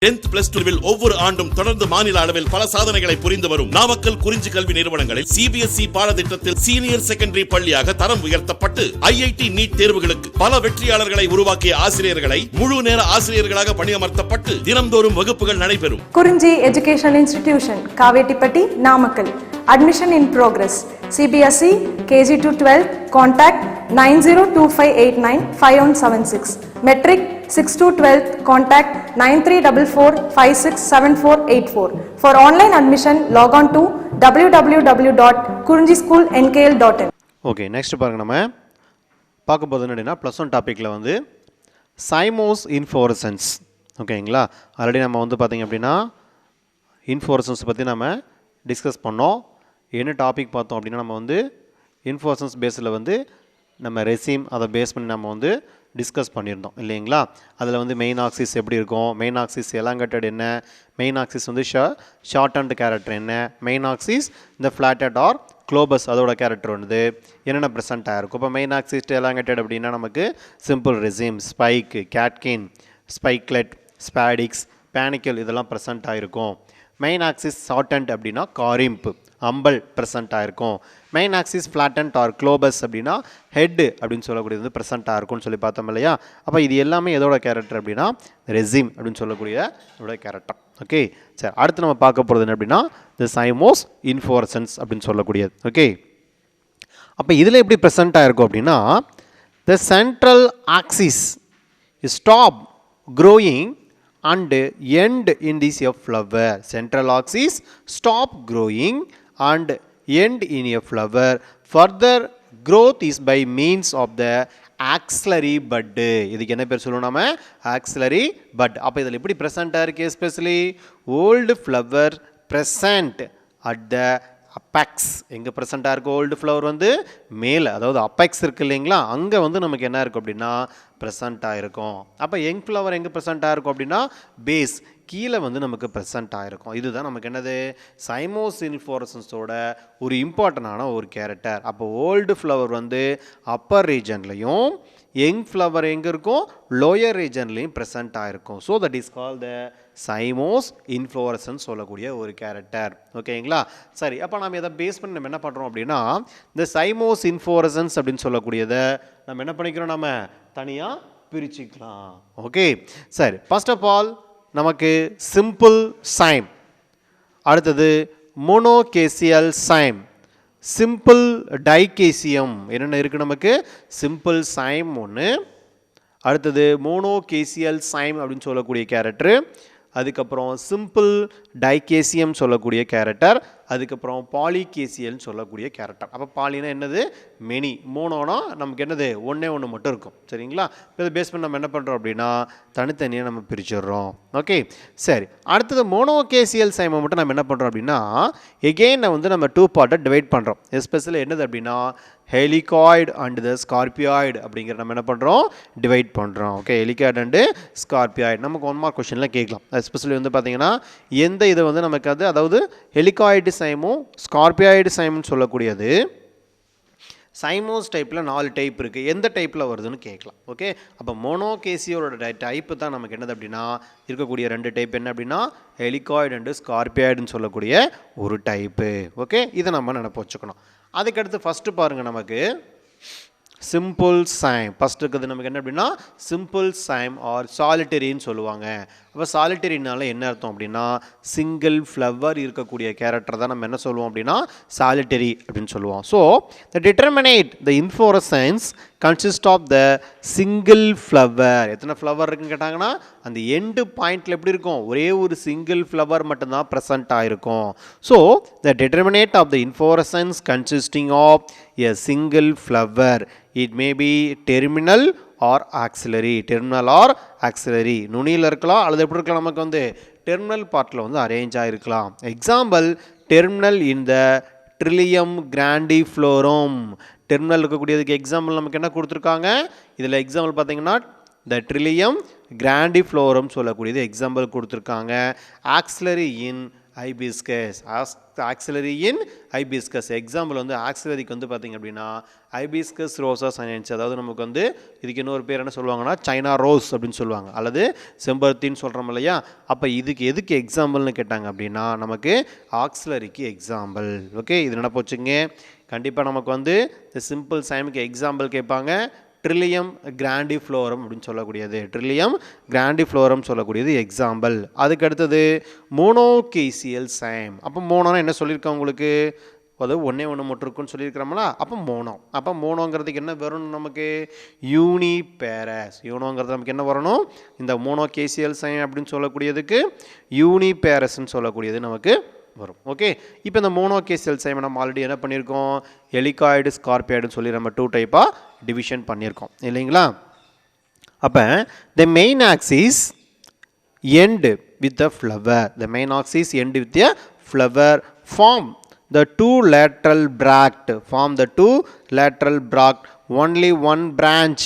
10th plus 2 ஒவ்வொரு ஆண்டும் தொடர்ந்து மாநில அளவில் பல சாதனைகளை புரிந்து வரும் நாமக்கல் குறிஞ்சி கல்வி நிறுவனங்களில் CBSE பாடத்திட்டத்தில் சீனியர் செகண்டரி பள்ளியாக தரம் உயர்த்தப்பட்டு IIT நீட் தேர்வுகளுக்கு பல வெற்றியாளர்களை உருவாக்கிய ஆசிரியர்களை முழு நேர ஆசிரியர்களாக பணியமர்த்தப்பட்டு தினம்தோறும் வகுப்புகள் நடைபெறும். குறிஞ்சி educational institution, Kavettipatti, Namakkal. Admission in progress. CBSE KG to 12. Contact 9025895176. Metric 6 to 12. Contact 9344567484. For online admission, log on to www.kurinjischoolnkl.in. Okay, next பாருங்க, நம்ம பார்க்க போகிறது என்னன்னா +1 டாப்பிக்கில் வந்து சைமோஸ் இன்ஃப்ளோரசன்ஸ். ஓகேங்களா, ஆல்ரெடி நம்ம வந்து பார்த்திங்க அப்படின்னா இன்ஃப்ளோரசன்ஸ் பற்றி நம்ம டிஸ்கஸ் பண்ணோம். என்ன டாபிக் பார்த்தோம் அப்படின்னா, நம்ம வந்து இன்ஃப்ளோரசன்ஸ் பேஸில் வந்து நம்ம ரெசிம் அதை பேஸ் பண்ணி நம்ம வந்து டிஸ்கஸ் பண்ணியிருந்தோம் இல்லைங்களா. அதில் வந்து மெயின் ஆக்சிஸ் எப்படி இருக்கும், மெயின் ஆக்சிஸ் எலாங்கட்டட் என்ன, மெயின் ஆக்சிஸ் வந்து ஷார்ட் அண்ட் கேரக்டர் என்ன, மெயின் ஆக்சிஸ் இந்த ஃப்ளாட்டட் ஆர் குளோபஸ் அதோட கேரக்டர் வந்து என்னென்ன ப்ரெசென்ட் ஆகிருக்கும். இப்போ மெயின் ஆக்சிஸ் எலாங்கட்டட் அப்படின்னா நமக்கு simple resume, spike, கேட்கின், spikelet, ஸ்பாடிக்ஸ், panicle இதெல்லாம் ப்ரெசென்ட் ஆகிருக்கும். மெயின் ஆக்சிஸ் ஷார்டன்ட் அப்படின்னா காரிம்ப், அம்பல் ப்ரெசென்ட் ஆகிருக்கும். மெயின் ஆக்சிஸ் ஃப்ளாட்டன்ட் ஆர் குளோபஸ் அப்படின்னா ஹெட் அப்படின்னு சொல்லக்கூடியது வந்து ப்ரெசென்ட் ஆகிருக்கும்னு சொல்லி பார்த்தோம் இல்லையா. அப்போ இது எல்லாமே எதோட கேரக்டர் அப்படின்னா ரெசிம் அப்படின்னு சொல்லக்கூடிய இதோட கேரக்டர். ஓகே, சரி, அடுத்து நம்ம பார்க்க போகிறது என்ன அப்படின்னா தி சைமோஸ் இன்ஃப்ளோரசன்ஸ் அப்படின்னு சொல்லக்கூடியது. ஓகே, அப்போ இதில் எப்படி ப்ரெசென்ட் ஆகிருக்கும் அப்படின்னா தி central axis stop growing and end in this a flower. Central axis stop growing and end in a flower. Further growth is by means of the axillary bud. இதுக்கு என்ன பேர் சொல்லுவோம் நாம, axillary bud. அப்போ இதில் எப்படி ப்ரெசென்ட்டாக இருக்குது, especially old flower present at the apex. எங்கே ப்ரெசென்ட்டாக இருக்குது ஓல்டு ஃப்ளவர் வந்து மேலே, அதாவது அப்பெக்ஸ் இருக்குது இல்லைங்களா, அங்கே வந்து நமக்கு என்ன இருக்கும் அப்படின்னா ப்ரெசென்ட்டாக இருக்கும். அப்போ யங் ஃப்ளவர் எங்கே ப்ரெசென்ட்டாக இருக்கும் அப்படின்னா பேஸ் கீழே வந்து நமக்கு ப்ரெசென்ட் ஆகிருக்கும். இதுதான் நமக்கு என்னது சைமோஸ் இன்ஃப்ளோரசன்ஸோட ஒரு இம்பார்ட்டண்டான ஒரு கேரக்டர். அப்போ ஓல்டு ஃப்ளவர் வந்து அப்பர் ரீஜன்லையும் யங் ஃப்ளவர் எங்கே இருக்கும் லோயர் ரீஜன்லையும் ப்ரெசென்ட் ஆகிருக்கும். So that is call the cymose inflorescence சொல்லக்கூடிய ஒரு கேரக்டர். ஓகேங்களா, சரி, அப்போ நம்ம இதை பேஸ் பண்ணி நம்ம என்ன பண்ணுறோம் அப்படின்னா இந்த சைமோஸ் இன்ஃப்ளோரசன்ஸ் அப்படின்னு சொல்லக்கூடியதை நம்ம என்ன பண்ணிக்கிறோம், நம்ம தனியாக பிரிச்சுக்கலாம். ஓகே, சரி, ஃபர்ஸ்ட் ஆஃப் ஆல் நமக்கு சிம்பிள் சைம், அடுத்தது மோனோகேசியல் சைம், சிம்பிள் டைகேசியம் என்னென்ன இருக்குது நமக்கு, சிம்பிள் சைம் ஒன்று, அடுத்தது மோனோகேசியல் சைம் அப்படின்னு சொல்லக்கூடிய கேரக்டரு, அதுக்கப்புறம் சிம்பிள் டைகேசியம் சொல்லக்கூடிய கேரக்டர், அதுக்கப்புறம் பாலிகேசியல்னு சொல்லக்கூடிய கேரக்டர். அப்போ பாலினா என்னது மெனி, மோனோனா நமக்கு என்னது ஒன்றே ஒன்று மட்டும் இருக்கும். சரிங்களா, இப்போ இதை பேஸ் பண்ணி நம்ம என்ன பண்ணுறோம் அப்படின்னா தனித்தனியாக நம்ம பிரிச்சிடுறோம். ஓகே, சரி, அடுத்தது மோனோகேசியல் சைமை மட்டும் நம்ம என்ன பண்ணுறோம் அப்படின்னா எகெயின் வந்து நம்ம 2 பார்ட்டை டிவைட் பண்ணுறோம். எஸ்பெஷலி என்னது அப்படின்னா ஹெலிகாய்டு அண்ட் த ஸ்கார்பியாய்டு அப்படிங்கிற நம்ம என்ன பண்ணுறோம் டிவைட் பண்ணுறோம். ஓகே, ஹெலிகாய்டு அண்டு ஸ்கார்பியாய்டு நமக்கு 1 மார்க் கொஸ்டினில் கேட்கலாம். எஸ்பெஷலி வந்து பார்த்தீங்கன்னா எந்த இதை வந்து நமக்கு அது, அதாவது ஹெலிகாய்டு சைமும் ஸ்கார்பியாய்டு சைமுன்னு சொல்லக்கூடியது சைமோஸ் டைப்பில் 4 டைப் இருக்குது, எந்த டைப்பில் வருதுன்னு கேட்கலாம். ஓகே, அப்போ மோனோகேசியோட டைப்பு தான் நமக்கு என்னது அப்படின்னா இருக்கக்கூடிய 2 டைப் என்ன அப்படின்னா ஹெலிகாய்டு அண்டு ஸ்கார்பியாய்டுன்னு சொல்லக்கூடிய ஒரு டைப்பு. ஓகே, இதை நம்ம நினைப்பு வச்சுக்கணும். அதுக்கடுத்து ஃபஸ்ட்டு பாருங்கள், நமக்கு சிம்பிள் சைம் ஃபஸ்ட் இருக்குது நமக்கு என்ன அப்படின்னா சிம்பிள் சைம் ஆர் சாலிட்டரின்னு சொல்லுவாங்க. அப்போ சாலிட்டரினால என்ன அர்த்தம் அப்படின்னா சிங்கிள் ஃப்ளவர் இருக்கக்கூடிய கேரக்டர் தான் நம்ம என்ன சொல்லுவோம் அப்படின்னா சாலிட்டரி அப்படின்னு சொல்லுவோம். So the determinate the inflorescence consist of the single flower. எத்தனை ஃப்ளவர் இருக்குன்னு கேட்டாங்கன்னா அந்த எண்டு பாயிண்டில் எப்படி இருக்கும் ஒரே ஒரு சிங்கிள் ஃப்ளவர் மட்டும்தான் ப்ரெசன்ட் ஆகிருக்கும். So the determinate of the inflorescence consisting of a single flower. It may be terminal or axillary. Terminal or axillary நுனியில் இருக்கலாம் அல்லது எப்படி இருக்கலாம் நமக்கு வந்து டெர்மினல் பார்ட்டில் வந்து அரேஞ்ச் ஆகிருக்கலாம். எக்ஸாம்பிள் டெர்மினல் இன் த ட்ரிலியம் கிராண்டிஃப்ளோரம். டெர்மினல் இருக்கக்கூடியதுக்கு எக்ஸாம்பிள் நமக்கு என்ன கொடுத்துருக்காங்க இதில் எக்ஸாம்பிள் பார்த்தீங்கன்னா த ட்ரிலியம் கிராண்டிஃப்ளோரம் சொல்லக்கூடியது எக்ஸாம்பிள் கொடுத்துருக்காங்க. ஆக்சிலரி இன் ஹைபிஸ்கஸ். ஆக்சிலரி இன் ஹைபிஸ்கஸ். எக்ஸாம்பிள் வந்து ஆக்சிலரிக்கு வந்து பார்த்திங்க அப்படின்னா ஹைபிஸ்கஸ் ரோசா சைனன்ஸ். அதாவது நமக்கு வந்து இதுக்கு இன்னொரு பேர் என்ன சொல்லுவாங்கன்னா சைனா ரோஸ் அப்படின்னு சொல்லுவாங்க, அல்லது செம்பருத்தின்னு சொல்கிறோம் இல்லையா. அப்போ இதுக்கு எதுக்கு எக்ஸாம்பிள்னு கேட்டாங்க அப்படின்னா நமக்கு ஆக்சிலரிக்கு எக்ஸாம்பிள். ஓகே, இது என்ன போச்சுங்க. கண்டிப்பாக நமக்கு வந்து இந்த சிம்பிள் சைமுக்கு எக்ஸாம்பிள் கேட்பாங்க. ட்ரில்லியம் கிராண்டிஃப்ளோரம் அப்படின்னு சொல்லக்கூடியது, ட்ரில்லியம் கிராண்டிஃப்ளோரம் சொல்லக்கூடியது எக்ஸாம்பிள். அதுக்கு அடுத்தது மோனோகேசியல் சைம். அப்போ மோனோனா என்ன சொல்லியிருக்கேன் உங்களுக்கு, அதாவது ஒன்றே ஒன்று மட்டும் இருக்குன்னு சொல்லியிருக்கிறோம்ல. அப்போ மோனோ. அப்போ மோனோங்கிறதுக்கு என்ன வரும் நமக்கு, யூனிபேரஸ். யூனோங்கிறது நமக்கு என்ன வரணும், இந்த மோனோகேசியல் சைம் அப்படின்னு சொல்லக்கூடியதுக்கு யூனிபேரஸ்ன்னு சொல்லக்கூடியது நமக்கு வரும். ஓகே, இப்போ இந்த மோனோகேசியல் சைம் நம்ம ஆல்ரெடி என்ன பண்ணியிருக்கோம், ஹெலிகாய்டு ஸ்கார்பியாய்டுன்னு சொல்லி நம்ம 2 டைப்பாக டிவிஷன் பண்ணியிருக்கோம் இல்லைங்களா. அப்போ the main axis end with a flower. The main axis end with a flower. Form the two lateral bract. Form the two lateral bract. Only one branch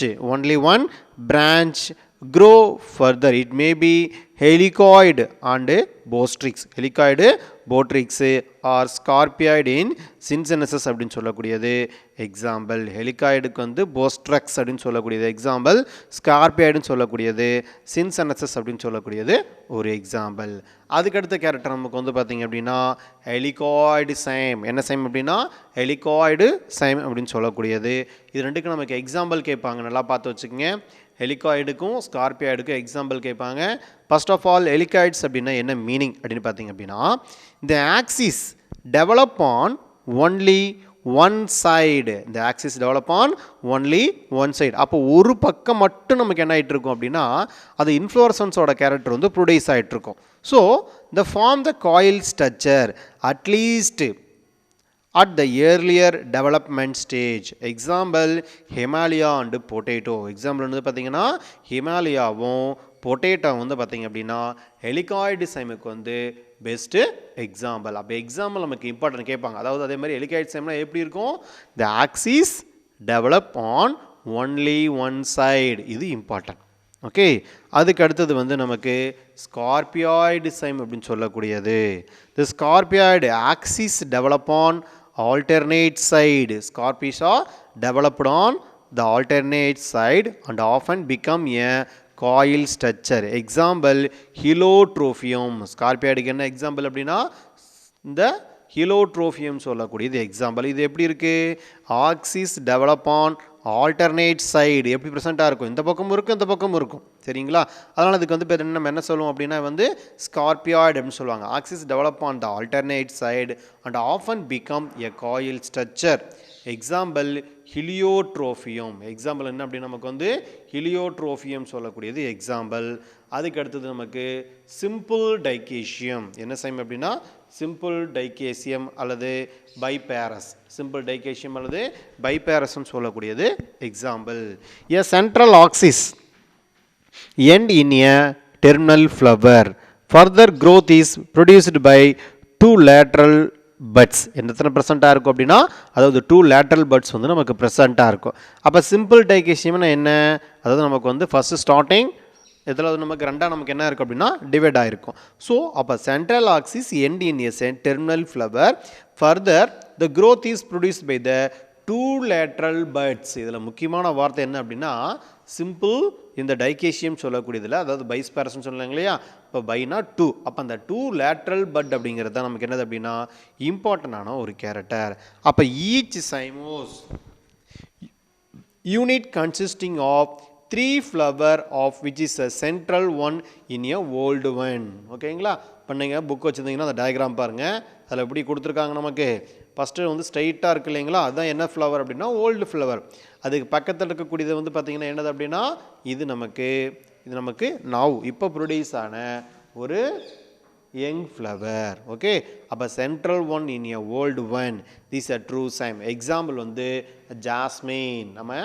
grow further. It may be helicoid and botrix. Helicoid, botrix or scarpioid in cincinnatus அப்படின்னு சொல்லக்கூடியது example. ஹெலிகாய்டுக்கு வந்து போஸ்ட்ரக்ஸ் அப்படின்னு சொல்லக்கூடியது example. ஸ்கார்பியாய்டுன்னு சொல்லக்கூடியது சின்சன்னசஸ் அப்படின்னு சொல்லக்கூடியது ஒரு example. அதுக்கடுத்த கேரக்டர் நமக்கு வந்து பார்த்திங்க அப்படின்னா ஹெலிகாய்டு சைம். என்ன சைம் அப்படின்னா ஹெலிகாய்டு சைம் அப்படின்னு சொல்லக்கூடியது. இது ரெண்டுக்கும் நமக்கு எக்ஸாம்பிள் கேட்பாங்க, நல்லா பார்த்து வச்சுக்கோங்க. ஹெலிகாய்டுக்கும் ஸ்கார்பியாய்டுக்கும் எக்ஸாம்பிள் கேட்பாங்க. ஃபர்ஸ்ட் ஆஃப் ஆல் ஹெலிகாய்ட்ஸ் அப்படின்னா என்ன மீனிங் அப்படின்னு பார்த்திங்க அப்படின்னா இந்த axis develop on only one side. இந்த axis develop on only one side. அப்போ ஒரு பக்கம் மட்டும் நமக்கு என்ன ஆகிட்டு இருக்கும் அப்படின்னா அது இன்ஃப்ளோரசன்ஸோட கேரக்டர் வந்து ப்ரொடியூஸ் ஆகிட்டு இருக்கும். So the form the coil structure at least at the earlier development stage. Example Himalaya and potato. Example வந்து பார்த்தீங்கன்னா ஹிமாலயாவும் பொட்டேட்டோ வந்து பார்த்தீங்க அப்படின்னா ஹெலிகாய்டு சைமுக்கு வந்து பெஸ்ட்டு எக்ஸாம்பிள். அப்போ எக்ஸாம்பிள் நமக்கு இம்பார்ட்டன்ட் கேட்பாங்க. அதாவது அதே மாதிரி ஹெலிகாய்டு சைம்னா எப்படி இருக்கும், the axis develop on only one side. இது இம்பார்ட்டன்ட். ஓகே, அதுக்கு அடுத்தது வந்து நமக்கு ஸ்கார்பியாய்டு சைம் அப்படின்னு சொல்லக்கூடியது. The scorpioid axis develop on alternate side. Scarpies are developed on the alternate side and often become a coil structure. Example Helotrophium. Scarpioidக்கு என்ன example அப்படின்னா இந்த ஹிலோட்ரோஃபியம் சொல்லக்கூடியது எக்ஸாம்பிள். இது எப்படி இருக்குது, axis develop on alternate side. எப்படி ப்ரெசென்ட்டாக இருக்கும், இந்த பக்கமும் இருக்கும் இந்த பக்கமும் இருக்கும், சரிங்களா. அதனால் அதுக்கு வந்து பேர் நம்ம என்ன சொல்லுவோம் அப்படின்னா வந்து ஸ்கார்பியாய்டு அப்படின்னு சொல்லுவாங்க. Axis develop on the alternate side and often become a coil structure. Example heliotropium. Example என்ன அப்படின்னா நமக்கு வந்து ஹிலியோட்ரோஃபியம் சொல்லக்கூடியது எக்ஸாம்பிள். அதுக்கு அடுத்தது நமக்கு சிம்பிள் டைகேசியம். என்ன சைம் அப்படின்னா சிம்பிள் டைகேசியம் அல்லது பைபேரஸ். சிம்பிள் டைகேசியம் அல்லது பைபேரஸ்ன்னு சொல்லக்கூடியது example. A central axis end in a terminal flower. Further growth is produced by two lateral buds. எத்தனை ப்ரெசண்ட்டாக இருக்கும் அப்படின்னா அதாவது 2 lateral buds வந்து நமக்கு ப்ரெசண்ட்டாக இருக்கும். அப்போ சிம்பிள் டைகேசியம்னா என்ன, அதாவது நமக்கு வந்து ஃபஸ்ட்டு ஸ்டார்டிங் இதில் நமக்கு ரெண்டாக நமக்கு என்ன இருக்குது அப்படின்னா டிவைட் ஆகிருக்கும். ஸோ அப்போ central axis end in a terminal flower. Further the growth is produced by the 2 lateral buds. இதில் முக்கியமான வார்த்தை என்ன அப்படின்னா சிம்பிள் இந்த டைகேசியம் சொல்லக்கூடியதில், அதாவது பைஸ்பேரஸ்ன்னு சொன்னாங்க இல்லையா, இப்போ பைனா 2. அப்போ அந்த 2 lateral bud அப்படிங்கிறது தான் நமக்கு என்னது அப்படின்னா இம்பார்ட்டண்டான ஒரு கேரக்டர். அப்போ each cymose unit consisting of 3 flower of which is a central one in a old one. ஓகேங்களா. இப்போ நீங்கள் புக் வச்சுருந்தீங்கன்னா அந்த டயக்ராம் பாருங்கள், அதில் எப்படி கொடுத்துருக்காங்க நமக்கு. ஃபஸ்ட்டு வந்து ஸ்ட்ரைட்டாக இருக்குது இல்லைங்களா, அதுதான் என்ன ஃப்ளவர் அப்படின்னா ஓல்டு ஃப்ளவர். அதுக்கு பக்கத்தில் இருக்கக்கூடியது வந்து பார்த்திங்கன்னா என்னது அப்படின்னா இது நமக்கு நவ் இப்போ ப்ரொடியூஸ் ஆன ஒரு யங் ஃப்ளவர். ஓகே, அப்போ central one in a old one, this a true cyme. Example வந்து ஜாஸ்மின். நம்ம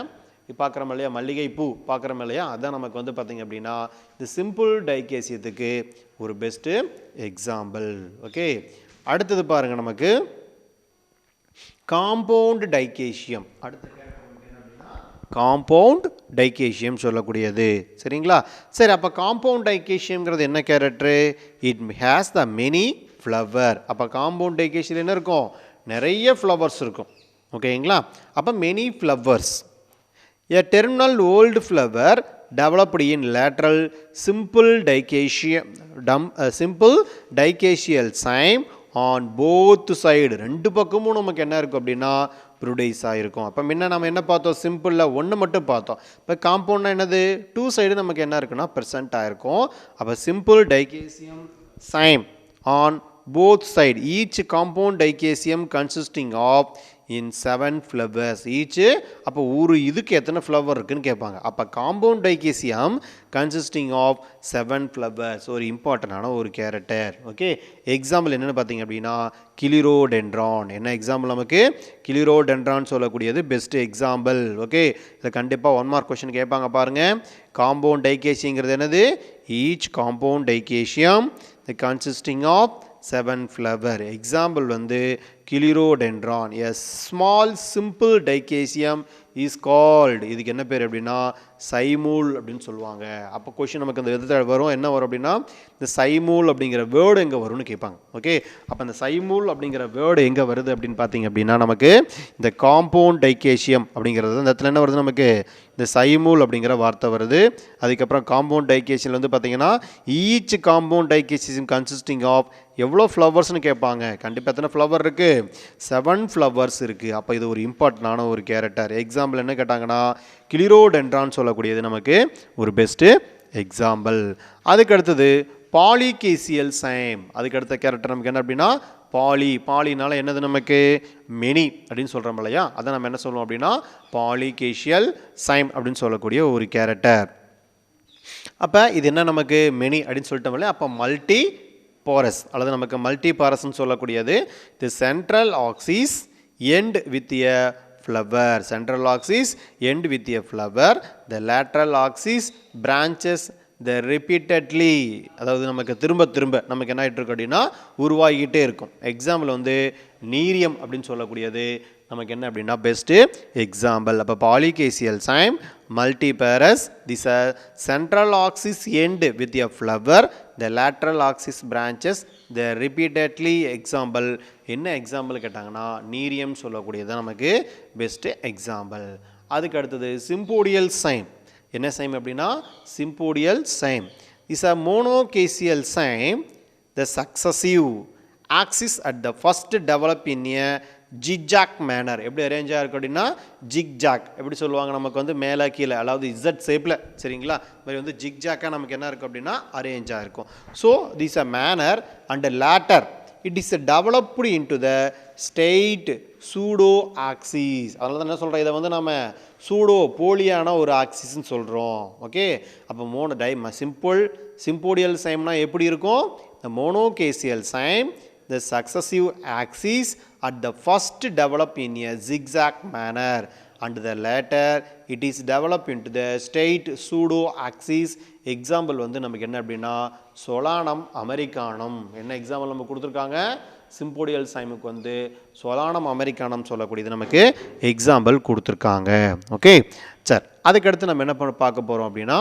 பார்க்குறோம் இல்லையா, மல்லிகை பூ பார்க்குறோம் இல்லையா, அதான் நமக்கு வந்து பார்த்திங்க அப்படின்னா இந்த சிம்பிள் டைகேசியத்துக்கு ஒரு பெஸ்ட்டு எக்ஸாம்பிள். ஓகே, அடுத்தது பாருங்கள் நமக்கு காம்பவுண்ட் டைகேசியம். அடுத்த காம்பவுண்ட் டைகேசியம் சொல்லக்கூடியது, சரிங்களா. சரி, அப்போ காம்பவுண்ட் டைகேசியம்ங்கிறது என்ன character, it has the many flower. அப்போ காம்பவுண்ட் டைகேஷியல் என்ன இருக்கும்? நிறைய ஃப்ளவர்ஸ் இருக்கும். ஓகேங்களா? அப்போ many flowers. A terminal old flower developed in lateral simple dicacial cyme on both side. ரெண்டு பக்கமும் நமக்கு என்ன இருக்கும் அப்படின்னா ப்ரொடியூஸ் ஆகிருக்கும். அப்போ முன்ன நம்ம என்ன பார்த்தோம்? சிம்பிளில் ஒன்று மட்டும் பார்த்தோம். இப்போ காம்பவுண்ட்னா என்னது? டூ சைடு நமக்கு என்ன இருக்குன்னா ப்ரெசென்ட் ஆகிருக்கும். அப்போ simple டைகேசியம் cyme on both side. Each compound dicacium consisting of in 7 flowers each. அப்போ ஒரு இதுக்கு எத்தனை ஃப்ளவர் இருக்குன்னு கேட்பாங்க. அப்போ காம்பவுண்ட் டைகேசியம் கன்சிஸ்டிங் ஆஃப் 7 ஃப்ளவர்ஸ். ஒரு இம்பார்ட்டண்டான ஒரு கேரக்டர். ஓகே, எக்ஸாம்பிள் என்னென்னு பார்த்தீங்க அப்படின்னா கிளிரோடென்ட்ரான். என்ன எக்ஸாம்பிள்? நமக்கு கிளிரோடென்ட்ரான் சொல்லக்கூடியது பெஸ்ட் எக்ஸாம்பிள். ஓகே, இதை கண்டிப்பாக 1 மார்க் கொஸ்டின் கேட்பாங்க பாருங்கள். காம்பவுண்ட் டைகேசியங்கிறது என்னது? Each compound dichasium consisting of 7 flower. Example வந்து clerodendron. A small simple dicacium is called. இதுக்கு என்ன பேர் அப்படின்னா சைமூல் அப்படின்னு சொல்லுவாங்க. அப்போ கொஸ்டின் நமக்கு அந்த விதத்தில் வரும். என்ன வரும் அப்படின்னா இந்த சைமூல் அப்படிங்கிற வேர்டு எங்கே வரும்னு கேட்பாங்க. ஓகே, அப்போ அந்த சைமூல் அப்படிங்கிற வேர்டு எங்கே வருது அப்படின்னு பார்த்தீங்க அப்படின்னா நமக்கு இந்த காம்பவுண்ட் டைகேசியம் அப்படிங்கிறது இந்த இடத்துல என்ன வருது? நமக்கு இந்த சைமூல் அப்படிங்கிற வார்த்தை வருது. அதுக்கப்புறம் காம்பவுண்ட் டைகேசியம் வந்து பார்த்தீங்கன்னா ஈச் காம்பவுண்ட் டைகேசியம் கன்சிஸ்டிங் ஆஃப் எவ்வளோ ஃப்ளவர்ஸ்னு கேட்பாங்க. கண்டிப்பாக எத்தனை ஃப்ளவர் இருக்குது? 7 ஃப்ளவர்ஸ் இருக்குது. அப்போ இது ஒரு இம்பார்ட்டண்டான ஒரு கேரக்டர். எக்ஸாம்பிள் என்ன கேட்டாங்கன்னா கிளிரோடென்ட்ரான் சொல்லக்கூடியது நமக்கு ஒரு பெஸ்ட்டு எக்ஸாம்பிள். அதுக்கு அடுத்தது பாலிகேசியல் சைம். அதுக்கு அடுத்த கேரக்டர் நமக்கு என்ன அப்படின்னா பாலினால என்னது? நமக்கு மெனி அப்படின்னு சொல்கிறோம் இல்லையா? அதை நம்ம என்ன சொல்லுவோம் அப்படின்னா பாலிகேசியல் சைம் அப்படின்னு சொல்லக்கூடிய ஒரு கேரக்டர். அப்போ இது என்ன? நமக்கு மெனி அப்படின்னு சொல்லிட்டோம் இல்லையா? அப்போ மல்டி போரஸ் அல்லது நமக்கு மல்டி பாரஸ்ன்னு சொல்லக்கூடியது. தி central axis end with a flower. Central axis end with a flower. The lateral axis branches the repeatedly. அதாவது நமக்கு திரும்ப நமக்கு என்ன ஆகிட்டு இருக்கு அப்படின்னா உருவாகிக்கிட்டே இருக்கும். எக்ஸாம்பிள் வந்து நீரியம் அப்படின்னு சொல்லக்கூடியது நமக்கு என்ன அப்படின்னா பெஸ்ட்டு எக்ஸாம்பிள். அப்போ polychasial cyme multiparous. This central axis end with a flower. The lateral axis branches the repeatedly. Example என்ன எக்ஸாம்பிள் கேட்டாங்கன்னா நீரியம் சொல்லக்கூடியது நமக்கு பெஸ்ட்டு எக்ஸாம்பிள். அதுக்கு அடுத்தது சிம்போடியல் சைம். என்ன சைம் அப்படின்னா sympodial cyme is a monochasial cyme. The successive axis at the first develop in a zigzag manner. எப்படி அரேஞ்சாக இருக்குது அப்படின்னா ஜிக்ஜாக் எப்படி சொல்லுவாங்க? நமக்கு வந்து மேலே கீழே அதாவது இசட் ஷேப்பில். சரிங்களா? மாதிரி வந்து ஜிக்ஜாக்காக நமக்கு என்ன இருக்கும் அப்படின்னா அரேஞ்சாக இருக்கும். So this a manner and later it is developed into the state pseudo axis. அதனால தான் என்ன சொல்கிறோம்? இதை வந்து நம்ம சூடோ போலியான ஒரு ஆக்சிஸ்ன்னு சொல்கிறோம். ஓகே, அப்போ சிம்போடியல் சைம்னா எப்படி இருக்கும்? த மோனோகேசியல் சைம் the successive axes at the first develop in a zigzag manner and the later it is developed into the straight pseudo axis. Example வந்து நமக்கு என்ன அப்படின்னா சொலானம் அமெரிக்கானம். என்ன எக்ஸாம்பிள் நம்ம கொடுத்துருக்காங்க? சிம்போடியல் சைமுக்கு வந்து சொலானம் அமெரிக்கானம் சொல்லக்கூடியது நமக்கு எக்ஸாம்பிள் கொடுத்துருக்காங்க. ஓகே சார், அதுக்கடுத்து நம்ம என்ன பார்க்க போகிறோம் அப்படின்னா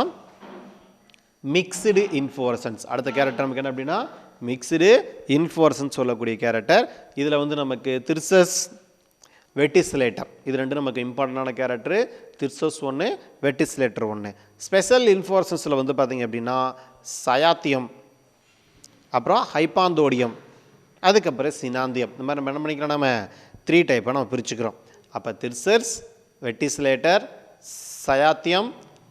மிக்ஸ்டு இன்ஃப்ளோரசன்ஸ். அடுத்த கேரக்டர் நமக்கு என்ன அப்படின்னா மிக்ஸ்டு இன்ஃப்ளோரசன்ஸ் சொல்லக்கூடிய கேரக்டர். இதில் வந்து நமக்கு திர்சஸ் வெட்டிஸ்லேட்டர் இது ரெண்டு நமக்கு இம்பார்ட்டண்டான கேரக்டரு. திர்சஸ் ஒன்று, வெட்டிஸ்லேட்டர் ஒன்று. ஸ்பெஷல் இன்ஃப்ளோரசன்ஸில் வந்து பார்த்திங்க அப்படின்னா சயாத்தியம், அப்புறம் ஹைப்பாந்தோடியம், அதுக்கப்புறம் சினாந்தியம். இந்த மாதிரி நம்ம என்ன பண்ணிக்கலாம்? நம்ம 3 டைப்பாக நம்ம பிரிச்சுக்கிறோம். அப்போ திர்சஸ், வெட்டிஸ்லேட்டர், சயாத்தியம்,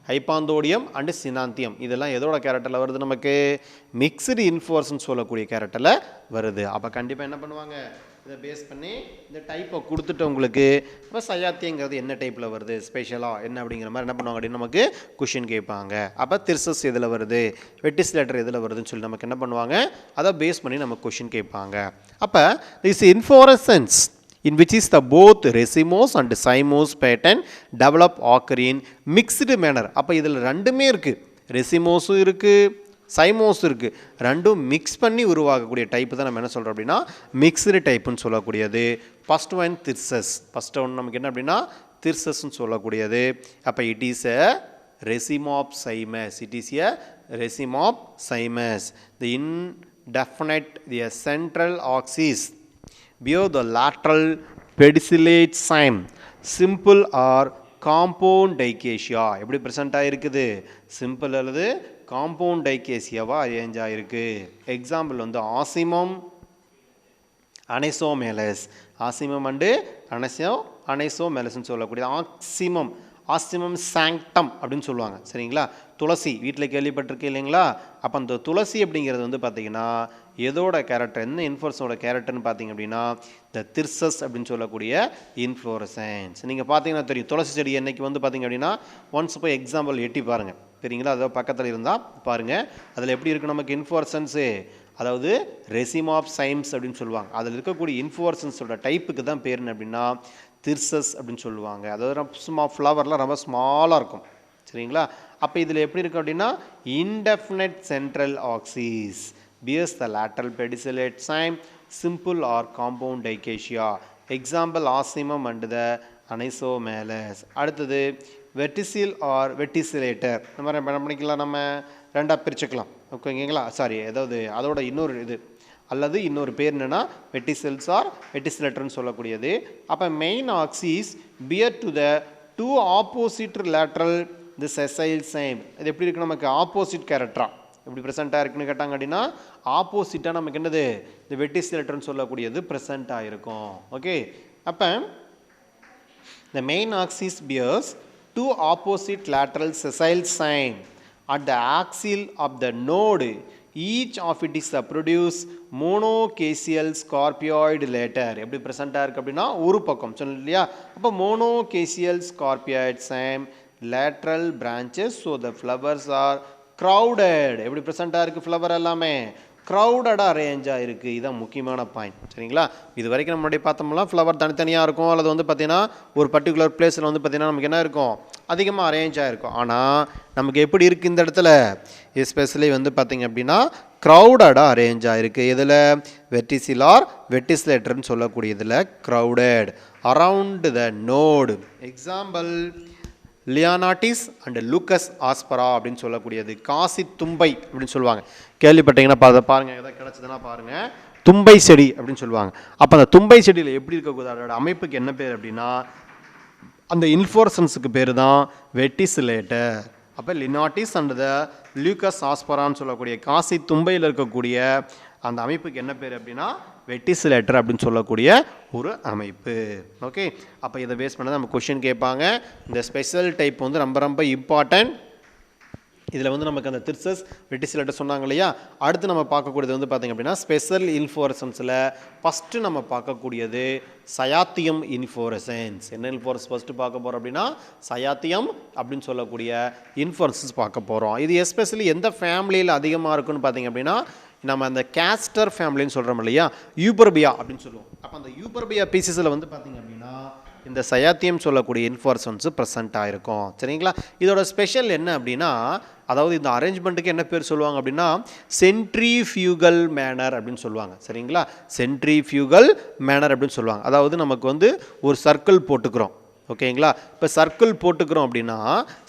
ஹைப்பாந்தோடியம் அண்டு சினாந்தியம் இதெல்லாம் எதோட கேரக்டரில் வருது? நமக்கு மிக்ஸ்டு இன்ஃப்ளோரசன்ஸ் சொல்லக்கூடிய கேரக்டரில் வருது. அப்போ கண்டிப்பாக என்ன பண்ணுவாங்க? இதை பேஸ் பண்ணி இந்த டைப்பை கொடுத்துட்டு உங்களுக்கு இப்போ சயாத்தியங்கிறது என்ன டைப்பில் வருது ஸ்பெஷலாக என்ன அப்படிங்கிற மாதிரி என்ன பண்ணுவாங்க அப்படின்னு நமக்கு கொஷின் கேட்பாங்க. அப்போ திர்சஸ் எதில் வருது, வெட்டிஸ்லேட்டர் எதில் வருதுன்னு சொல்லி நமக்கு என்ன பண்ணுவாங்க? அதை பேஸ் பண்ணி நமக்கு கொஷின் கேட்பாங்க. அப்போ this inflorescence in which is the both racemose and cymose pattern develop occur in mixed manner. அப்போ இதில் ரெண்டுமே இருக்குது, ரெசிமோஸும் இருக்குது, சைமோஸ் இருக்குது. ரெண்டும் மிக்ஸ் பண்ணி உருவாகக்கூடிய டைப்பு தான் நம்ம என்ன சொல்கிறோம் அப்படின்னா மிக்ஸ்டு டைப்புன்னு சொல்லக்கூடியது. First one thyrsus. First one நமக்கு என்ன அப்படின்னா திர்சஸ்ன்னு சொல்லக்கூடியது. அப்போ it is a raceme of cymes. It is a raceme of cymes. The definite the central axis below the lateral pedicellate cyme. Simple or compound diacasia. எப்படி present ஆயிருக்குது? Simple அல்லது compound diacasia-வா arrange ஆயிருக்கு. Example வந்து osimum அனைசோமேலஸ். ஆசிமம் and அனைசோமேலஸ்ன்னு சொல்லக்கூடிய ஆசிமம் சாங்டம் அப்படின்னு சொல்லுவாங்க. சரிங்களா? துளசி வீட்டில் கேள்விப்பட்டிருக்கு இல்லைங்களா? அப்போ அந்த துளசி அப்படிங்கிறது வந்து பார்த்திங்கன்னா எதோட கேரக்டர், என்ன இன்ஃப்ளோரஸோட கேரக்டர்னு பார்த்தீங்க அப்படின்னா இந்த திர்சஸ் அப்படின்னு சொல்லக்கூடிய இன்ஃப்ளோரசன்ஸ். நீங்கள் பார்த்தீங்கன்னா தெரியும் துளசி செடி என்னைக்கு வந்து பார்த்திங்க அப்படின்னா ஒன்ஸ் போய் எக்ஸாம்பிள் எட்டி பாருங்கள். சரிங்களா? அதோ பக்கத்தில் இருந்தால் பாருங்கள். அதில் எப்படி இருக்குது நமக்கு இன்ஃப்ளோரசன்ஸு, அதாவது ரெசிம் ஆஃப் சைம்ஸ் அப்படின்னு சொல்லுவாங்க. அதில் இருக்கக்கூடிய இன்ஃப்ளோரசன்ஸோட டைப்புக்கு தான் பேர் என்ன அப்படின்னா திர்சஸ் அப்படின்னு சொல்லுவாங்க. அதாவது சும்மா ஃப்ளவர்லாம் ரொம்ப ஸ்மாலாக இருக்கும். சரிங்களா? அப்போ இதில் எப்படி இருக்கும் அப்படின்னா indefinite central axis bears the lateral pedicellate cyme, simple or compound diacasia. Example osimum and the anisomales. அடுத்தது வெட்டிசில் ஆர் வெட்டிசிலேட்டர். நம்ம என்ன பண்ணிக்கலாம், நம்ம ரெண்டாக பிரிச்சுக்கலாம். ஓகேங்களா? சாரி, அதாவது அதோட இன்னொரு இது அல்லது இன்னொரு பேர் என்னென்னா வெட்டிசில்ஸ் ஆர் வெட்டிசிலேட்டர்னு சொல்லக்கூடியது. அப்போ main axis bear to the two opposite lateral the sessile cyme. இது எப்படி இருக்குது, நமக்கு ஆப்போசிட் கேரக்டரா எப்படி ப்ரெசென்ட்டாக இருக்குன்னு கேட்டாங்க அப்படின்னா ஆப்போசிட்டாக நமக்கு என்னது இந்த வெட்டிசிலேட்டர்னு சொல்லக்கூடியது ப்ரெசென்ட்டாக இருக்கும். ஓகே, அப்போ the main axis bears two opposite lateral sessile cyme at the axial of the node. Each of it is produce monocaseal scorpioid later. எப்படி ப்ரெசென்ட்டாக இருக்குது அப்படின்னா ஒரு பக்கம் சொன்னோம் இல்லையா? அப்போ monocaseal scorpioid cyme lateral branches, so the flowers are crowded. எப்படி ப்ரெசென்ட்டாக இருக்குது, ஃப்ளவர் எல்லாமே க்ரௌடடாக அரேஞ்சாக இருக்குது. இதுதான் முக்கியமான பாயிண்ட். சரிங்களா? இது வரைக்கும் நம்ம முன்னாடி பார்த்தோம்னா ஃப்ளவர் தனித்தனியாக இருக்கும், அல்லது வந்து பார்த்திங்கன்னா ஒரு பர்டிகுலர் பிளேஸில் வந்து பார்த்திங்கன்னா நமக்கு என்ன இருக்கும், அதிகமாக அரேஞ்சாக இருக்கும். ஆனால் நமக்கு எப்படி இருக்குது இந்த இடத்துல எஸ்பெஷலி வந்து பார்த்திங்க அப்படின்னா க்ரௌடடாக அரேஞ்சாக இருக்குது. இதில் வெட்டிசில் ஆர் வெட்டிசிலேட்டர்னு சொல்லக்கூடிய இதில் crowded around the node. Example Leonotis and Leucas aspera அப்படின்னு சொல்லக்கூடியது. காசி தும்பை அப்படின்னு சொல்லுவாங்க. கேள்விப்பட்டீங்கன்னா பாருங்கள், எதாவது கிடச்சதுன்னா பாருங்கள், தும்பை செடி அப்படின்னு சொல்லுவாங்க. அப்போ அந்த தும்பை செடியில் எப்படி இருக்கக்கூடாது, அதோட அமைப்புக்கு என்ன பேர் அப்படின்னா அந்த இன்ஃப்ளோரசன்ஸுக்கு பேர் தான் வெட்டிசிலேட்டர். அப்போ லினாட்டிஸ் அண்ட் த லூக்கஸ் ஆஸ்பரான்னு சொல்லக்கூடிய காசி தும்பையில் இருக்கக்கூடிய அந்த அமைப்புக்கு என்ன பேர் அப்படின்னா வெட்டிசிலேட்டர் அப்படின்னு சொல்லக்கூடிய ஒரு அமைப்பு. ஓகே, அப்போ இதை பேஸ் பண்ண நம்ம கொஷின் கேட்பாங்க. இந்த ஸ்பெஷல் டைப் வந்து ரொம்ப ரொம்ப இம்பார்ட்டன்ட். இதில் வந்து நமக்கு அந்த திர்சஸ் வெட்டிசிலேட்டர் சொன்னாங்க இல்லையா? அடுத்து நம்ம பார்க்கக்கூடியது வந்து பார்த்திங்க அப்படின்னா ஸ்பெஷல் இன்ஃப்ளோரசன்ஸில் ஃபஸ்ட்டு நம்ம பார்க்கக்கூடியது சயாத்தியம் இன்ஃப்ளோரசன்ஸ். என்ன இன்ஃப்ளோரன்ஸ் ஃபஸ்ட்டு பார்க்க போகிறோம் அப்படின்னா சயாத்தியம் அப்படின்னு சொல்லக்கூடிய இன்ஃப்ளோரசன்ஸ் பார்க்க போகிறோம். இது எஸ்பெஷலி எந்த ஃபேமிலியில் அதிகமாக இருக்குன்னு பார்த்திங்க அப்படின்னா நம்ம அந்த கேஸ்டர் ஃபேமிலின்னு சொல்கிறோம் இல்லையா, யூபர்பியா அப்படின்னு சொல்லுவோம். அப்போ அந்த யூபர்பியா பீசஸில் வந்து பார்த்திங்க அப்படின்னா இந்த சயாத்தியம் சொல்லக்கூடிய இன்ஃப்ளோரசன்ஸு ப்ரெசென்ட்டாக இருக்கும். சரிங்களா? இதோட ஸ்பெஷல் என்ன அப்படின்னா, அதாவது இந்த அரேஞ்ச்மெண்ட்டுக்கு என்ன பேர் சொல்லுவாங்க அப்படின்னா சென்ட்ரிஃபியூகல் மேனர் அப்படின்னு சொல்லுவாங்க. சரிங்களா? சென்ட்ரிஃபியூகல் மேனர் அப்படின்னு சொல்லுவாங்க. அதாவது நமக்கு வந்து ஒரு சர்க்கிள் போட்டுக்கிறோம். ஓகேங்களா? இப்போ சர்க்கிள் போட்டுக்கிறோம் அப்படின்னா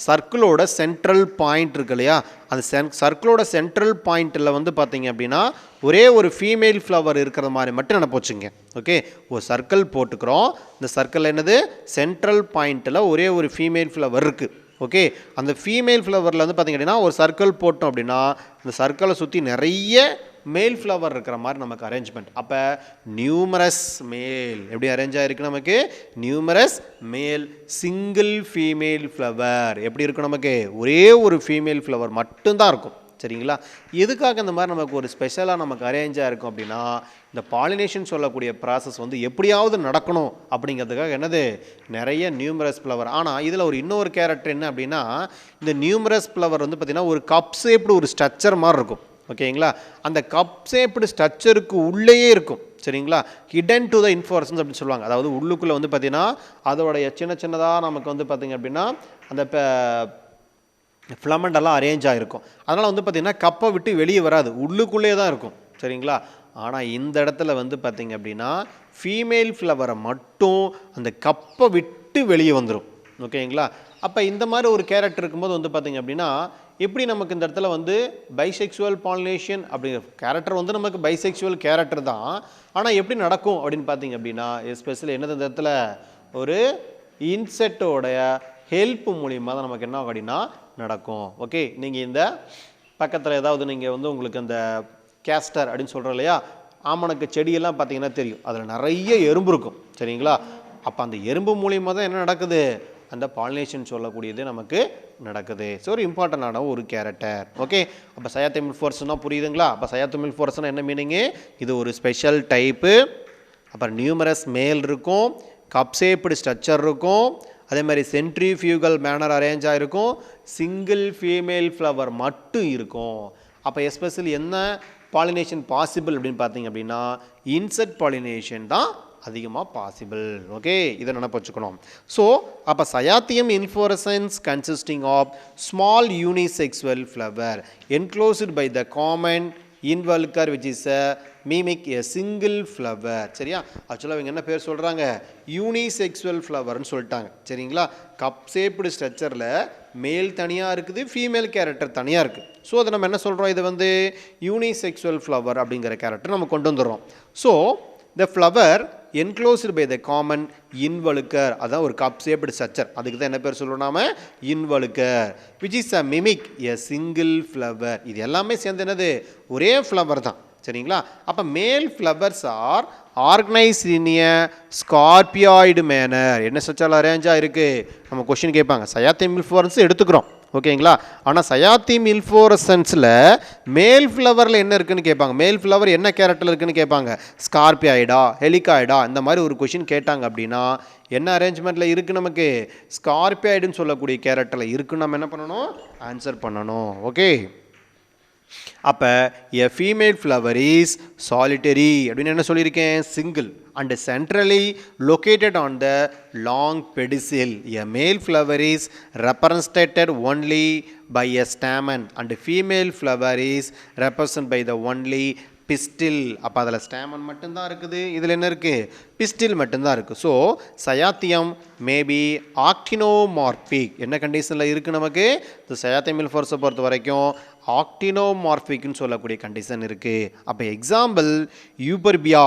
சர்க்கிளோட சென்ட்ரல் பாயிண்ட் இருக்கு இல்லையா, அந்த சர்க்கிளோட சென்ட்ரல் பாயிண்ட்டில் வந்து பார்த்தீங்க அப்படின்னா ஒரே ஒரு ஃபீமேல் ஃப்ளவர் இருக்கிற மாதிரி மட்டும் நினைப்பு வச்சுங்க. ஓகே, ஒரு சர்க்கிள் போட்டுக்கிறோம், இந்த சர்க்கிள் என்னது சென்ட்ரல் பாயிண்ட்டில் ஒரே ஒரு ஃபீமேல் ஃப்ளவர் இருக்குது. ஓகே, அந்த ஃபீமேல் ஃப்ளவரில் வந்து பார்த்திங்க அப்படின்னா ஒரு சர்க்கிள் போட்டோம் அப்படின்னா அந்த சர்க்கிளை சுற்றி நிறைய மேல் ஃப்ளவர் இருக்கிற மாதிரி நமக்கு அரேஞ்ச்மெண்ட். அப்போ நியூமரஸ் மேல் எப்படி அரேஞ்ச் ஆகிருக்கு, நமக்கு நியூமரஸ் மேல் சிங்கிள் ஃபீமேல் ஃப்ளவர் எப்படி இருக்கும், நமக்கு ஒரே ஒரு ஃபீமேல் ஃப்ளவர் மட்டும்தான் இருக்கும். சரிங்களா? எதுக்காக இந்த மாதிரி நமக்கு ஒரு ஸ்பெஷலாக நமக்கு அரேஞ்சாக இருக்கும் அப்படின்னா இந்த பாலினேஷன் சொல்லக்கூடிய ப்ராசஸ் வந்து எப்படியாவது நடக்கணும் அப்படிங்கிறதுக்காக என்னது நிறைய நியூமரஸ் ஃப்ளவர். ஆனால் இதில் ஒரு இன்னொரு கேரக்டர் என்ன அப்படின்னா இந்த நியூமரஸ் ஃப்ளவர் வந்து பார்த்திங்கன்னா ஒரு கப் ஷேப்டு ஒரு ஸ்ட்ரக்சர் மாதிரி இருக்கும். ஓகேங்களா? அந்த கப் ஷேப்டு ஸ்ட்ரக்சருக்கு உள்ளேயே இருக்கும். சரிங்களா? ஹிடன் டு த இன்ஃப்ளோரசன்ஸ் அப்படின்னு சொல்லுவாங்க. அதாவது உள்ளுக்குள்ளே வந்து பார்த்திங்கன்னா அதோடைய சின்னதாக நமக்கு வந்து பார்த்திங்க அப்படின்னா அந்த ஃப்ளமெண்டெல்லாம் அரேஞ்ச் ஆகிருக்கும். அதனால் வந்து பார்த்திங்கன்னா கப்பை விட்டு வெளியே வராது, உள்ளுக்குள்ளே தான் இருக்கும். சரிங்களா? ஆனால் இந்த இடத்துல வந்து பார்த்திங்க அப்படின்னா ஃபீமேல் ஃப்ளவரை மட்டும் அந்த கப்பை விட்டு வெளியே வந்துடும். ஓகேங்களா? அப்போ இந்த மாதிரி ஒரு கேரக்டர் இருக்கும்போது வந்து பார்த்திங்க அப்படின்னா எப்படி நமக்கு இந்த இடத்துல வந்து பைசெக்சுவல் பாலினேஷன் அப்படிங்கிற கேரக்டர் வந்து நமக்கு பைசெக்சுவல் கேரக்டர் தான். ஆனால் எப்படி நடக்கும் அப்படின்னு பார்த்தீங்க அப்படின்னா எஸ்பெஷலி என்னது இந்த இடத்துல ஒரு இன்செக்டோடைய ஹெல்ப் மூலிமா தான் நமக்கு என்ன அப்படின்னா நடக்கும். ஓகே, நீங்கள் இந்த பக்கத்தில் ஏதாவது நீங்கள் வந்து உங்களுக்கு அந்த கேஸ்டர் அப்படின்னு சொல்கிறோம் இல்லையா, ஆமணக்கு செடியெல்லாம் பார்த்தீங்கன்னா தெரியும், அதில் நிறைய எறும்பு இருக்கும் சரிங்களா. அப்போ அந்த எறும்பு மூலிமா தான் என்ன நடக்குது, அந்த பாலினேஷன் சொல்லக்கூடியது நமக்கு நடக்குது. ஸோ ஒரு இம்பார்ட்டண்டான ஒரு கேரக்டர். ஓகே, அப்போ சயாத்தமிழ் ஃபோர்ஸ்னால் புரியுதுங்களா. அப்போ சயாத்தமிழ் ஃபோர்ஸ்னால் என்ன மீனிங்கு, இது ஒரு ஸ்பெஷல் டைப்பு. அப்புறம் நியூமரஸ் மேல் இருக்கும், கப் ஷேப்டு ஸ்ட்ரக்சர் இருக்கும், அதே மாதிரி சென்ட்ரிஃபியூகல் மேனர் அரேஞ்ச் ஆகிருக்கும், சிங்கிள் ஃபீமேல் ஃப்ளவர் மட்டும் இருக்கும். அப்போ எஸ்பெஷலி என்ன பாலினேஷன் பாசிபிள் அப்படின்னு பார்த்தீங்க அப்படின்னா இன்செக்ட் பாலினேஷன் தான் அதிகமாக பாசிபிள். ஓகே, இதை நினைப்பு வச்சுக்கணும். ஸோ அப்போ cyathium inflorescence consisting of small unisexual flower enclosed by the common involucre which is a mimic a single flower. சரியா, ஆக்சுவலாக இவங்க என்ன பேர் சொல்கிறாங்க, யூனிசெக்சுவல் ஃப்ளவர்னு சொல்லிட்டாங்க சரிங்களா. கப் ஷேப்டு ஸ்ட்ரக்சரில் மேல் தனியாக இருக்குது, ஃபீமேல் கேரக்டர் தனியாக இருக்குது. ஸோ அதை நம்ம என்ன சொல்கிறோம், இது வந்து யூனிசெக்சுவல் ஃப்ளவர் அப்படிங்கிற கேரக்டர் நம்ம கொண்டு வந்துடுறோம். So the flower enclosed by the common involucre, அதான் ஒரு கப் ஷேப்டு ஸ்ட்ரக்சர், அதுக்கு தான் என்ன பேர் சொல்கிறோம் நாம இன்வலுக்கர், which is a mimic a single flower. இது எல்லாமே சேர்ந்து என்னது ஒரே ஃப்ளவர் தான் சரிங்களா. அப்போ male flowers are organised in a scorpioid manner. என்ன ஸ்ட்ரக்சரில் அரேஞ்சாக இருக்குது, நம்ம கொஸ்டின் கேட்பாங்க. சயாத்திமில் ஃப்ளோரன்ஸ் எடுத்துக்கிறோம் ஓகேங்களா. ஆனால் சயாத்திம் இன்ஃப்ளோரசன்ஸில் மேல் ஃப்ளவரில் என்ன இருக்குன்னு கேட்பாங்க, மேல் ஃப்ளவர் என்ன கேரக்டரில் இருக்குன்னு கேட்பாங்க, ஸ்கார்பியாய்டா ஹெலிகாய்டா இந்த மாதிரி ஒரு கொஷின் கேட்டாங்க அப்படின்னா என்ன அரேஞ்ச்மெண்ட்டில் இருக்குது, நமக்கு ஸ்கார்பியாய்டுன்னு சொல்லக்கூடிய கேரக்டரில் இருக்குன்னு நம்ம என்ன பண்ணணும், ஆன்சர் பண்ணணும். ஓகே, அப்போ எ ஃபீமேல் ஃப்ளவர் இஸ் சாலிட்டரி அப்படின்னு என்ன சொல்லியிருக்கேன், single and centrally located on the long pedicel. A male flower is represented only by a stamen and female flower is represented by the only pistil. அப்போ அதில் stamen மட்டும்தான் இருக்குது, இதில் என்ன இருக்குது, பிஸ்டில் மட்டும்தான் இருக்குது. So சயாத்தியம் maybe actinomorphic. என்ன கண்டிஷனில் இருக்குது நமக்கு, இந்த சயாத்தியமில் ஃபோர்ஸை பொறுத்த வரைக்கும் ஆக்டினோமார்பிக்னு சொல்லக்கூடிய கண்டிஷன் இருக்குது. அப்போ example Euphorbia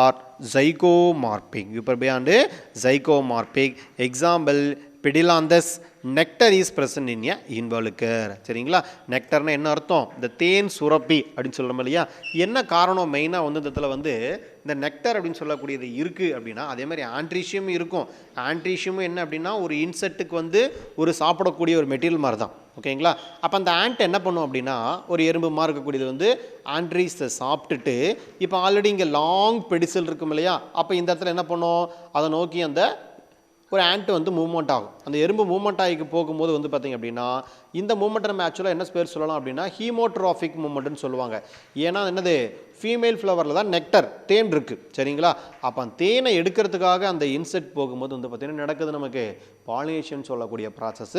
are zygomorphic, Euphorbia and zygomorphic. Example Pedilanthus nectar is present in a involucre. சரிங்களா, நெக்டர்னா என்ன அர்த்தம், இந்த தேன் சுரப்பி அப்படின்னு சொல்கிறோம் இல்லையா. என்ன காரணம் மெயினாக வந்து இந்த இடத்துல வந்து இந்த நெக்டர் அப்படின்னு சொல்லக்கூடியது இருக்குது அப்படின்னா அதே மாதிரி ஆண்ட்ரீஷியம் இருக்கும். ஆண்ட்ரீஷியமும் என்ன அப்படின்னா ஒரு இன்செக்ட்டுக்கு வந்து ஒரு சாப்பிடக்கூடிய ஒரு மெட்டீரியல் மாதிரி தான் ஓகேங்களா. அப்போ அந்த ஆண்ட் என்ன பண்ணும் அப்படின்னா ஒரு எறும்பு மாதிரி இருக்கக்கூடியது வந்து ஆண்ட்ரீஸை சாப்பிட்டுட்டு இப்போ ஆல்ரெடி இங்கே லாங் பெடிசல் இருக்கும் இல்லையா, அப்போ இந்த இடத்துல என்ன பண்ணும், அதை நோக்கி அந்த ஒரு ஆண்ட் வந்து மூவ்மெண்ட் ஆகும். அந்த எறும்பு மூவ்மெண்ட் ஆகி போகும்போது வந்து பார்த்திங்க அப்படின்னா இந்த மூவ்மெண்ட்டை நம்ம ஆக்சுவலாக என்ன பேர் சொல்லலாம் அப்படின்னா ஹீமோட்ராஃபிக் மூவ்மெண்ட்னு சொல்லுவாங்க. ஏன்னா என்னது ஃபீமேல் ஃப்ளவரில் தான் நெக்டர் தேன் இருக்குது சரிங்களா. அப்போ அந்த தேனை எடுக்கிறதுக்காக அந்த இன்செக்ட் போகும்போது வந்து பார்த்திங்கன்னா நடக்குது நமக்கு பாலினேஷன் சொல்லக்கூடிய ப்ராசஸ்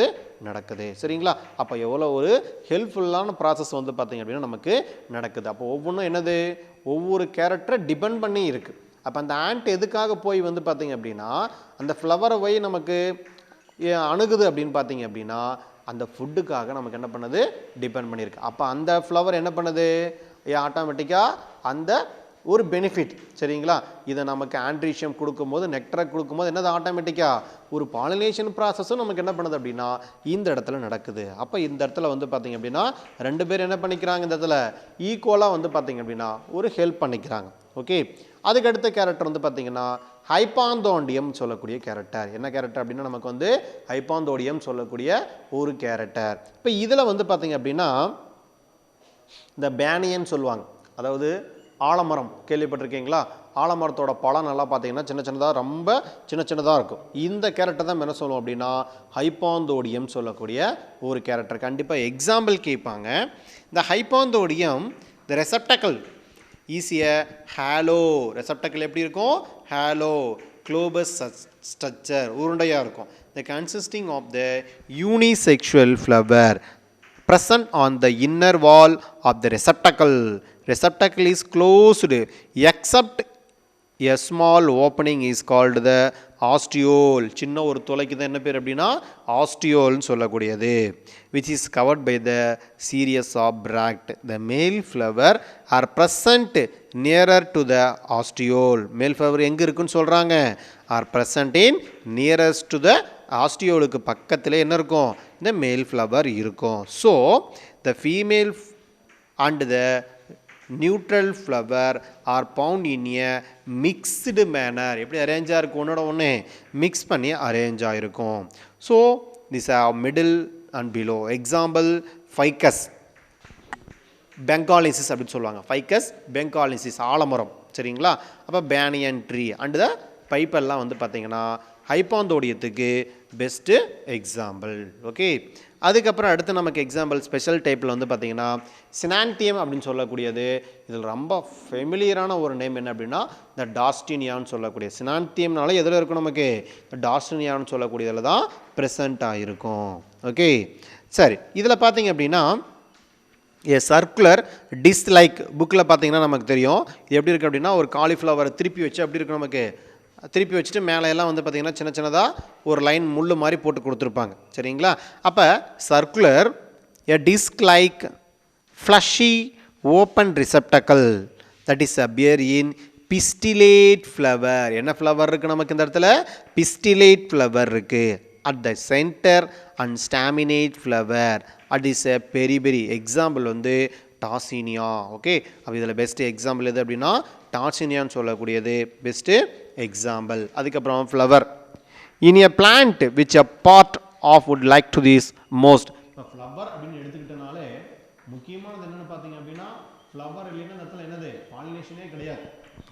நடக்குது சரிங்களா. அப்போ எவ்வளோ ஒரு ஹெல்ப்ஃபுல்லான ப்ராசஸ் வந்து பார்த்திங்க அப்படின்னா நமக்கு நடக்குது. அப்போ ஒவ்வொன்றும் என்னது ஒவ்வொரு கேரக்டரை டிபெண்ட் பண்ணி இருக்குது. அப்போ அந்த ஆண்ட் எதுக்காக போய் வந்து பார்த்திங்க அப்படின்னா அந்த ஃப்ளவரை போய் நமக்கு அணுகுது அப்படின்னு பார்த்தீங்க அப்படின்னா அந்த ஃபுட்டுக்காக நமக்கு என்ன பண்ணுது டிபெண்ட் பண்ணியிருக்கு. அப்போ அந்த ஃப்ளவர் என்ன பண்ணுது ஆட்டோமேட்டிக்காக அந்த ஒரு பெனிஃபிட் சரிங்களா. இதை நமக்கு ஆண்ட்ரீஷியம் கொடுக்கும்போது நெக்டரை கொடுக்கும்போது என்னது ஆட்டோமேட்டிக்காக ஒரு பாலினேஷன் ப்ராசஸும் நமக்கு என்ன பண்ணுது அப்படின்னா இந்த இடத்துல நடக்குது. அப்போ இந்த இடத்துல வந்து பார்த்திங்க அப்படின்னா ரெண்டு பேர் என்ன பண்ணிக்கிறாங்க இந்த இடத்துல ஈக்குவலாக வந்து பார்த்திங்க அப்படின்னா ஒரு ஹெல்ப் பண்ணிக்கிறாங்க. ஓகே, அதுக்கு அடுத்த கேரக்டர் வந்து பார்த்திங்கன்னா ஹைபாந்தோண்டியம் சொல்லக்கூடிய கேரக்டர். என்ன கேரக்டர் அப்படின்னா நமக்கு வந்து ஹைபாந்தோடியம் சொல்லக்கூடிய ஒரு கேரக்டர். இப்போ இதில் வந்து பார்த்திங்க அப்படின்னா இந்த பேனியன் சொல்லுவாங்க, அதாவது ஆலமரம் கேள்விப்பட்டிருக்கீங்களா. ஆலமரத்தோட பழம் நல்லா பார்த்தீங்கன்னா சின்ன சின்னதாக ரொம்ப சின்ன சின்னதாக இருக்கும். இந்த கேரக்டர் தான் என்ன சொல்லுவோம் அப்படின்னா ஹைபாந்தோடியம் சொல்லக்கூடிய ஒரு கேரக்டர். கண்டிப்பாக எக்ஸாம்பிள் கேட்பாங்க. இந்த ஹைபாந்தோடியம் இந்த ரெசப்டக்கல் ஈஸிய ஹேலோ, ரெசப்டக்கல் எப்படி இருக்கும் ஹேலோ க்ளோபஸ் ஸ்ட்ரக்சர் உருண்டையாக இருக்கும். The consisting of the unisexual flower present on the inner wall of the receptacle. Receptacle is closed except A small opening is called the ostiole. சின்ன ஒரு துளைக்கு தான் என்ன பேர் அப்படின்னா ostiole சொல்லக்கூடியது. Which is covered by the series of bracts. The male flower are present nearer to the ostiole. Male flower எங்க இருக்குன்னு சொல்றாங்க? Are present in nearest to the ostiole. பக்கத்திலே என்ன இருக்கும்? இந்த male flower இருக்கும். So the female and the neutral flower are found in a mixed manner. எப்படி arrange ஆகிருக்கும்? ஒன்னோட ஒன்று மிக்ஸ் பண்ணி அரேஞ்ச் ஆகிருக்கும். So this are middle and below. Example Ficus benghalensis அப்படின்னு சொல்லுவாங்க. ஃபைக்கஸ் பெங்காலிசிஸ் ஆலமரம், சரிங்களா? அப்போ பேனியன் ட்ரீ அண்ட் த பைப்பெல்லாம் வந்து பார்த்திங்கன்னா ஹைப்பாந்தோடியத்துக்கு பெஸ்ட்டு எக்ஸாம்பிள். ஓகே, அதுக்கப்புறம் அடுத்து நமக்கு எக்ஸாம்பிள் ஸ்பெஷல் டைப்பில் வந்து பார்த்திங்கன்னா சினான்டியம் அப்படின்னு சொல்லக்கூடியது. இதில் ரொம்ப ஃபெமிலியரான ஒரு நேம் என்ன அப்படின்னா இந்த டாஸ்டினியான்னு சொல்லக்கூடிய. சினான்டியம்னால எதில் இருக்கும்? நமக்கு டாஸ்டினியான்னு சொல்லக்கூடியதில் தான் ப்ரெசண்ட்டாக இருக்கும். ஓகே, சரி. இதில் பார்த்திங்க அப்படின்னா ஏ சர்க்குலர் டிஸ்லைக் புக்கில் பார்த்திங்கன்னா நமக்கு தெரியும் இது எப்படி இருக்குது அப்படின்னா ஒரு காலிஃப்ளவரை திருப்பி வச்சு அப்படி இருக்கும். நமக்கு திருப்பி வச்சுட்டு மேலே எல்லாம் வந்து பார்த்திங்கன்னா சின்ன சின்னதாக ஒரு லைன் முள் மாதிரி போட்டு கொடுத்துருப்பாங்க, சரிங்களா? அப்போ circular a disc like fleshy open receptacle that is appear in pistillate flower. என்ன ஃப்ளவர் இருக்குது நமக்கு இந்த இடத்துல? பிஸ்டிலேட் ஃப்ளவர் இருக்குது. At the centre and staminate flower at is a peri example வந்து டாசினியா. ஓகே, அப்போ இதில் பெஸ்ட்டு எக்ஸாம்பிள் எது அப்படின்னா டாசினியான்னு சொல்லக்கூடியது பெஸ்ட்டு எக்ஸாம்பிள். அதுக்கப்புறம் flower in a plant which a part of wood like to this most. இப்போ ஃப்ளவர் அப்படின்னு எடுத்துக்கிட்டனாலே முக்கியமானது என்னென்னு பார்த்தீங்க அப்படின்னா ஃப்ளவர் இல்லைன்னா இந்த இடத்துல என்னது பாலினேஷனே கிடையாது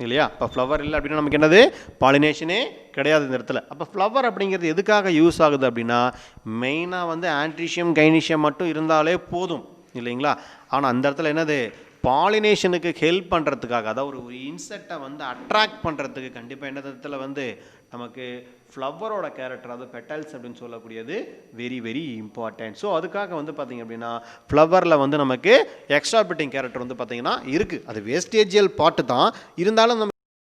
இல்லையா? இப்போ ஃப்ளவர் இல்லை அப்படின்னா நமக்கு என்னது பாலினேஷனே கிடையாது இந்த இடத்துல. அப்போ ஃப்ளவர் அப்படிங்கிறது எதுக்காக யூஸ் ஆகுது அப்படின்னா மெயினாக வந்து ஆன்ட்ரிஷியம் கைனிஷியம் மட்டும் இருந்தாலே போதும் இல்லைங்களா? ஆனால் அந்த இடத்துல என்னது பாலினேஷனுக்கு ஹெல்ப் பண்ணுறதுக்காக, அதாவது ஒரு இன்செக்டை வந்து அட்ராக்ட் பண்ணுறதுக்கு கண்டிப்பாக என்ன இடத்துல வந்து நமக்கு ஃப்ளவரோட கேரக்டர், அது பெட்டல்ஸ் அப்படின்னு சொல்லக்கூடியது வெரி இம்பார்ட்டன்ட். ஸோ அதுக்காக வந்து பார்த்திங்க அப்படின்னா ஃப்ளவரில் வந்து நமக்கு எக்ஸ்ட்ரா பிட்டிங் கேரக்டர் வந்து பார்த்திங்கன்னா இருக்குது. அது வேஸ்டேஜியல் பார்ட்டு தான், இருந்தாலும் நம்ம